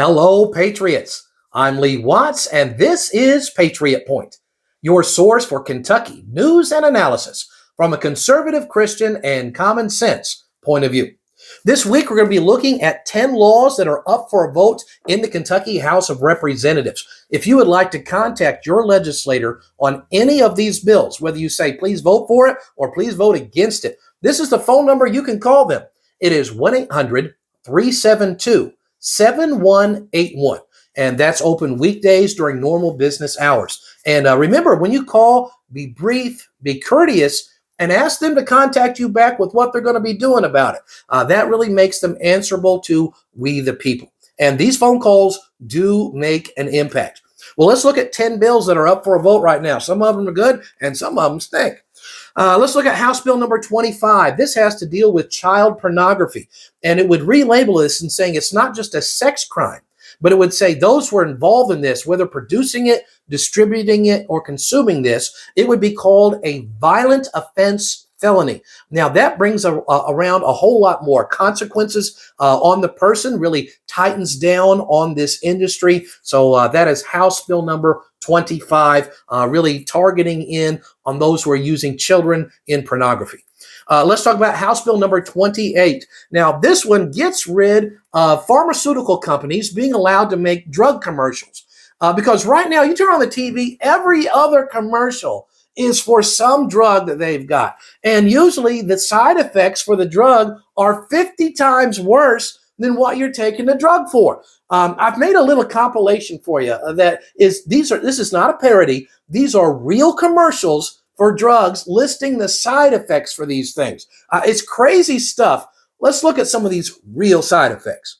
Hello, Patriots. I'm Lee Watts, and this is Patriot Point, your source for Kentucky news and analysis from a conservative Christian and common sense point of view. This week, we're going to be looking at 10 laws that are up for a vote in the Kentucky House of Representatives. If you would like to contact your legislator on any of these bills, whether you say please vote for it or please vote against it, this is the phone number you can call them. It is 1-800-372-7181. And that's open weekdays during normal business hours. And remember, when you call, be brief, be courteous, and ask them to contact you back with what they're going to be doing about it. That really makes them answerable to we the people. And these phone calls do make an impact. Well, let's look at 10 bills that are up for a vote right now. Some of them are good and some of them stink. Let's look at House Bill number 25. This has to deal with child pornography, and it would relabel this in saying it's not just a sex crime, but it would say those who are involved in this, whether producing it, distributing it, or consuming this, it would be called a violent offense felony. Now, that brings around a whole lot more consequences on the person, really tightens down on this industry. So that is House Bill number 25, really targeting in on those who are using children in pornography. Let's talk about House Bill number 28. Now, this one gets rid of pharmaceutical companies being allowed to make drug commercials. Because right now, you turn on the TV, every other commercial is for some drug that they've got. And usually the side effects for the drug are 50 times worse than what you're taking the drug for. I've made a little compilation for you this is not a parody. These are real commercials for drugs listing the side effects for these things. It's crazy stuff. Let's look at some of these real side effects.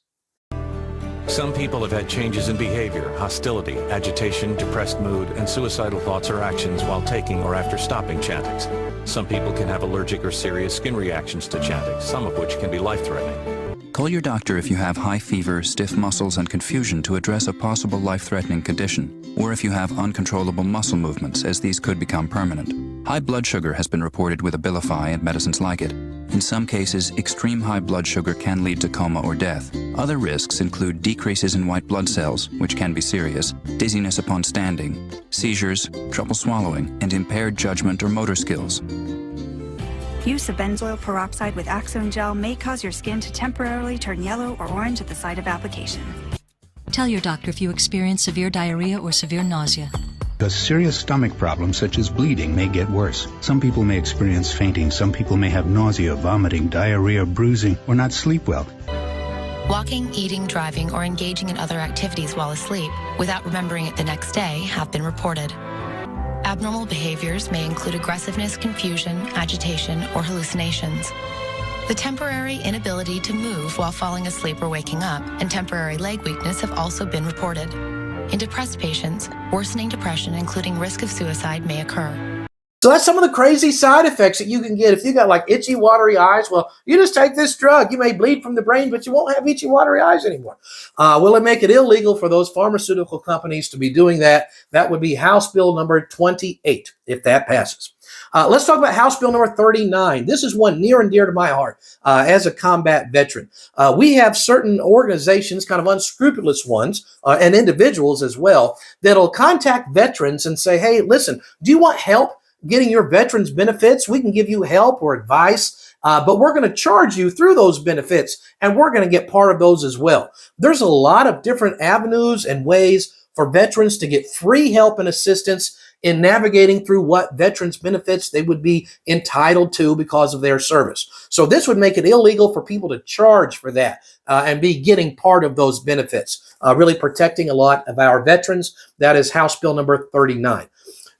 Some people have had changes in behavior, hostility, agitation, depressed mood, and suicidal thoughts or actions while taking or after stopping Chantix. Some people can have allergic or serious skin reactions to Chantix, some of which can be life-threatening. Call your doctor if you have high fever, stiff muscles, and confusion to address a possible life-threatening condition, or if you have uncontrollable muscle movements, as these could become permanent. High blood sugar has been reported with Abilify and medicines like it. In some cases, extreme high blood sugar can lead to coma or death. Other risks include decreases in white blood cells, which can be serious, dizziness upon standing, seizures, trouble swallowing, and impaired judgment or motor skills. Use of benzoyl peroxide with Axone gel may cause your skin to temporarily turn yellow or orange at the site of application. Tell your doctor if you experience severe diarrhea or severe nausea. A serious stomach problem such as bleeding may get worse. Some people may experience fainting, some people may have nausea, vomiting, diarrhea, bruising, or not sleep well. Walking, eating, driving, or engaging in other activities while asleep without remembering it the next day have been reported. Abnormal behaviors may include aggressiveness, confusion, agitation, or hallucinations. The temporary inability to move while falling asleep or waking up and temporary leg weakness have also been reported. In depressed patients, worsening depression, including risk of suicide, may occur. So that's some of the crazy side effects that you can get. If you got like itchy, watery eyes, well, you just take this drug. You may bleed from the brain, but you won't have itchy, watery eyes anymore. Will it make it illegal for those pharmaceutical companies to be doing that? That would be House Bill number 28, if that passes. Let's talk about House Bill number 39. This is one near and dear to my heart as a combat veteran. We have certain organizations, kind of unscrupulous ones, and individuals as well, that'll contact veterans and say, hey, listen, do you want help getting your veterans benefits? We can give you help or advice, but we're going to charge you through those benefits, and we're going to get part of those as well. There's a lot of different avenues and ways for veterans to get free help and assistance in navigating through what veterans benefits they would be entitled to because of their service. So this would make it illegal for people to charge for that and be getting part of those benefits, really protecting a lot of our veterans. That is House Bill number 39.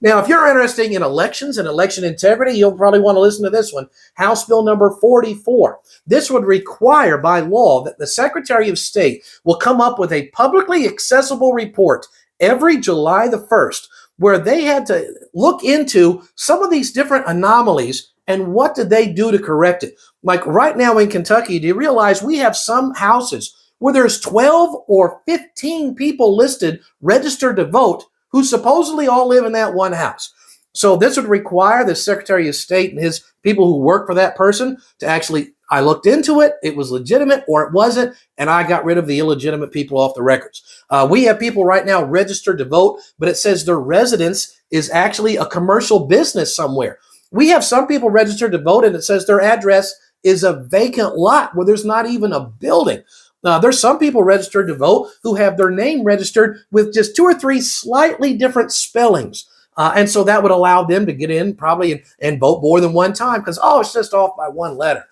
Now, if you're interested in elections and election integrity, you'll probably want to listen to this one, House Bill number 44. This would require by law that the Secretary of State will come up with a publicly accessible report every July the 1st, where they had to look into some of these different anomalies and what did they do to correct it. Like right now in Kentucky, do you realize we have some houses where there's 12 or 15 people listed, registered to vote, who supposedly all live in that one house? So this would require the Secretary of State and his people who work for that person to actually, I looked into it, it was legitimate or it wasn't, and I got rid of the illegitimate people off the records. We have people right now registered to vote, but it says their residence is actually a commercial business somewhere. We have some people registered to vote and it says their address is a vacant lot where there's not even a building. There's some people registered to vote who have their name registered with just 2 or 3 slightly different spellings. And so that would allow them to get in probably and vote more than one time because, it's just off by 1 letter.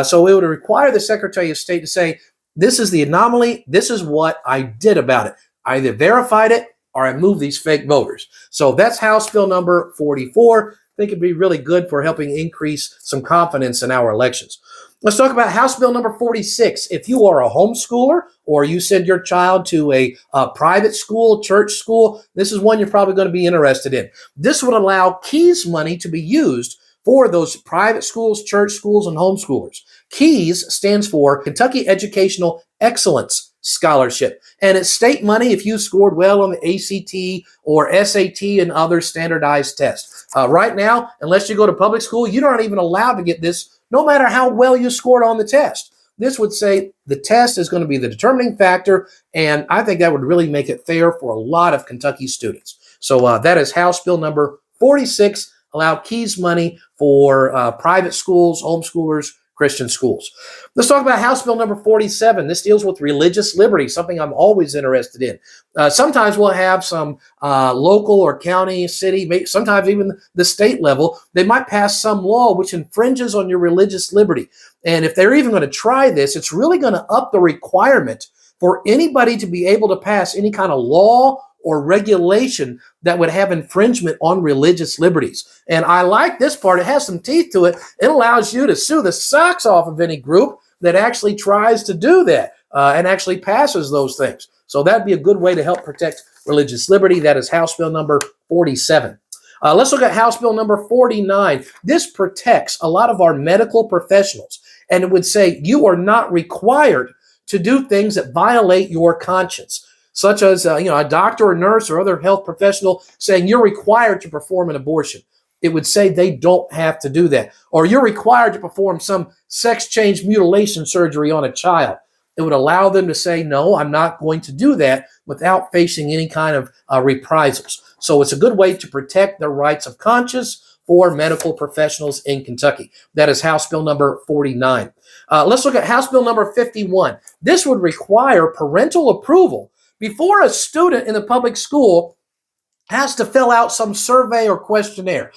So it would require the Secretary of State to say, this is the anomaly. This is what I did about it. I either verified it or I moved these fake voters. So that's House Bill number 44. I think it'd be really good for helping increase some confidence in our elections. Let's talk about House Bill number 46. If you are a homeschooler or you send your child to a private school, church school, this is one you're probably going to be interested in. This would allow KEYS money to be used for those private schools, church schools, and homeschoolers. KEYS stands for Kentucky Educational Excellence Scholarship. And it's state money if you scored well on the ACT or SAT and other standardized tests. Right now, unless you go to public school, you aren't even allowed to get this no matter how well you scored on the test. This would say the test is going to be the determining factor, and I think that would really make it fair for a lot of Kentucky students. So that is House Bill number 46, allow KEYS money for private schools, homeschoolers, Christian schools. Let's talk about House Bill number 47. This deals with religious liberty, something I'm always interested in. Sometimes we'll have some local or county, city, sometimes even the state level. They might pass some law which infringes on your religious liberty. And if they're even going to try this, it's really going to up the requirement for anybody to be able to pass any kind of law or regulation that would have infringement on religious liberties. And I like this part. It has some teeth to it. It allows you to sue the socks off of any group that actually tries to do that and actually passes those things. So that'd be a good way to help protect religious liberty. That is House Bill number 47. Let's look at House Bill number 49. This protects a lot of our medical professionals. And it would say you are not required to do things that violate your conscience, such as a doctor or nurse or other health professional saying you're required to perform an abortion. It would say they don't have to do that. Or you're required to perform some sex change mutilation surgery on a child. It would allow them to say, no, I'm not going to do that without facing any kind of reprisals. So it's a good way to protect the rights of conscience for medical professionals in Kentucky. That is House Bill number 49. Let's look at House Bill number 51. This would require parental approval before a student in the public school has to fill out some survey or questionnaire.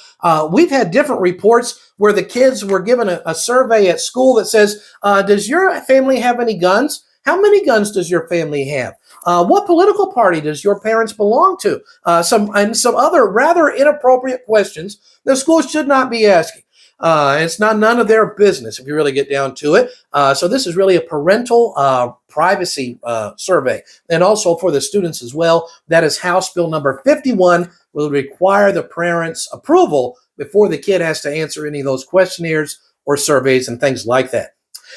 We've had different reports where the kids were given a survey at school that says, does your family have any guns? How many guns does your family have? What political party does your parents belong to? Some other rather inappropriate questions that schools should not be asking. It's none of their business if you really get down to it. So this is really a parental privacy survey, and also for the students as well. That is House Bill number 51, will require the parents' approval before the kid has to answer any of those questionnaires or surveys and things like that.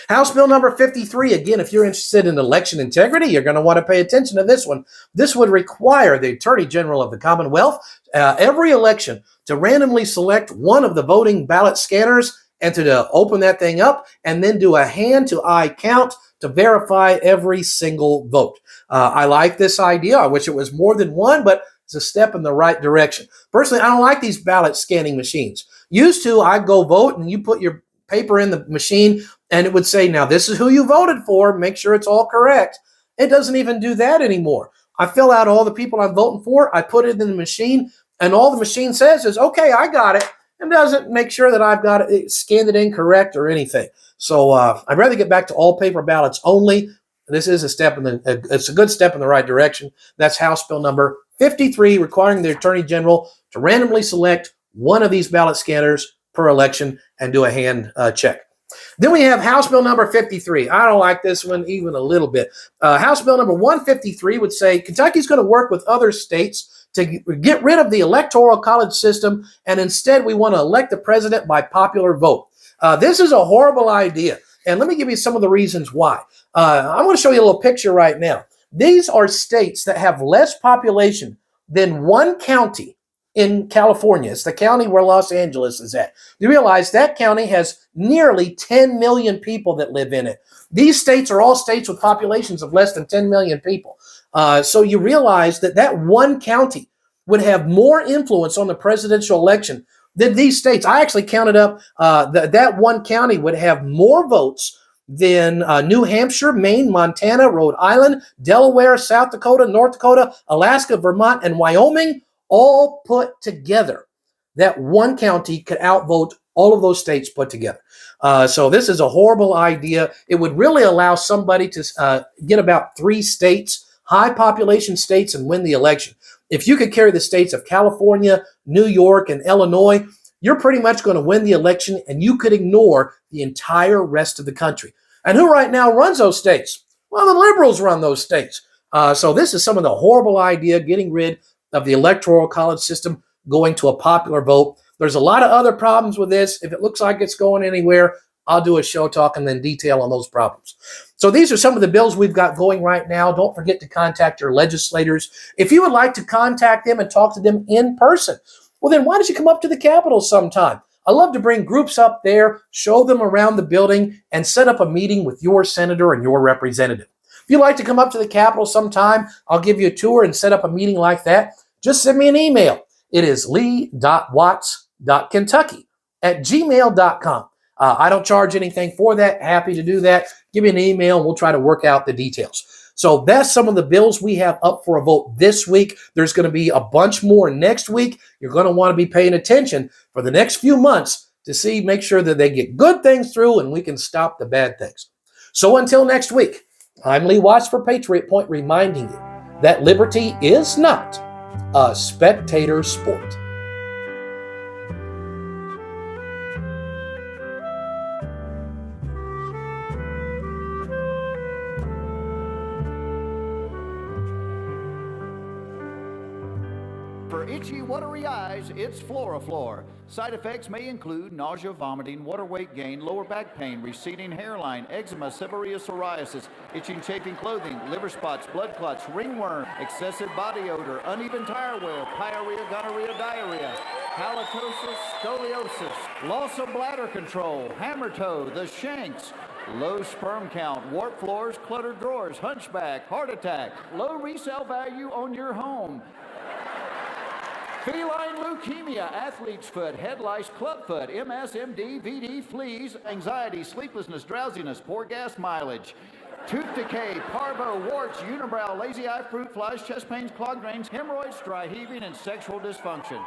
House Bill number 53, again, if you're interested in election integrity, you're going to want to pay attention to this one. This would require the Attorney General of the Commonwealth, every election, to randomly select one of the voting ballot scanners and to open that thing up and then do a hand-to-eye count to verify every single vote. I like this idea. I wish it was more than one, but it's a step in the right direction. Personally, I don't like these ballot scanning machines. Used to, I'd go vote and you put your paper in the machine and it would say, now this is who you voted for, make sure it's all correct. It doesn't even do that anymore. I fill out all the people I'm voting for, I put it in the machine, and all the machine says is, okay, I got it, and doesn't make sure that I've got it scanned it incorrect or anything. So I'd rather get back to all paper ballots only. This is it's a good step in the right direction. That's House Bill number 53, requiring the Attorney General to randomly select one of these ballot scanners per election and do a hand check. Then we have House Bill number 53. I don't like this one even a little bit. House Bill number 153 would say Kentucky's going to work with other states to get rid of the electoral college system, and instead we want to elect the president by popular vote. This is a horrible idea, and let me give you some of the reasons why. I want to show you a little picture right now. These are states that have less population than one county in California. It's the county where Los Angeles is at. You realize that county has nearly 10 million people that live in it. These states are all states with populations of less than 10 million people. So you realize that that one county would have more influence on the presidential election than these states. I actually counted up that one county would have more votes than New Hampshire, Maine, Montana, Rhode Island, Delaware, South Dakota, North Dakota, Alaska, Vermont, and Wyoming all put together. That one county could outvote all of those states put together. So this is a horrible idea. It would really allow somebody to get about 3 states, high population states, and win the election. If you could carry the states of California, New York, and Illinois, you're pretty much going to win the election, and you could ignore the entire rest of the country. And who right now runs those states? Well, the liberals run those states. So this is some of the horrible idea, getting rid of the electoral college system, going to a popular vote. There's a lot of other problems with this. If it looks like it's going anywhere, I'll do a show talking in detail on those problems. So these are some of the bills we've got going right now. Don't forget to contact your legislators. If you would like to contact them and talk to them in person, well, then why don't you come up to the Capitol sometime? I love to bring groups up there, show them around the building, and set up a meeting with your senator and your representative. If you'd like to come up to the Capitol sometime, I'll give you a tour and set up a meeting like that. Just send me an email. It is lee.watts.kentucky@gmail.com. I don't charge anything for that. Happy to do that. Give me an email and we'll try to work out the details. So that's some of the bills we have up for a vote this week. There's going to be a bunch more next week. You're going to want to be paying attention for the next few months to make sure that they get good things through and we can stop the bad things. So until next week, I'm Lee Watts for Patriot Point, reminding you that liberty is not a spectator sport. For itchy, watery eyes, it's Floraflor. Side effects may include nausea, vomiting, water weight gain, lower back pain, receding hairline, eczema, seborrheic psoriasis, itching, chafing clothing, liver spots, blood clots, ringworm, excessive body odor, uneven tire wear, pyorrhea, gonorrhea, diarrhea, halitosis, scoliosis, loss of bladder control, hammer toe, the shanks, low sperm count, warped floors, cluttered drawers, hunchback, heart attack, low resale value on your home, feline leukemia, athlete's foot, head lice, clubfoot, MS, MD, VD, fleas, anxiety, sleeplessness, drowsiness, poor gas mileage, tooth decay, parvo, warts, unibrow, lazy eye, fruit flies, chest pains, clogged veins, hemorrhoids, dry heaving, and sexual dysfunction.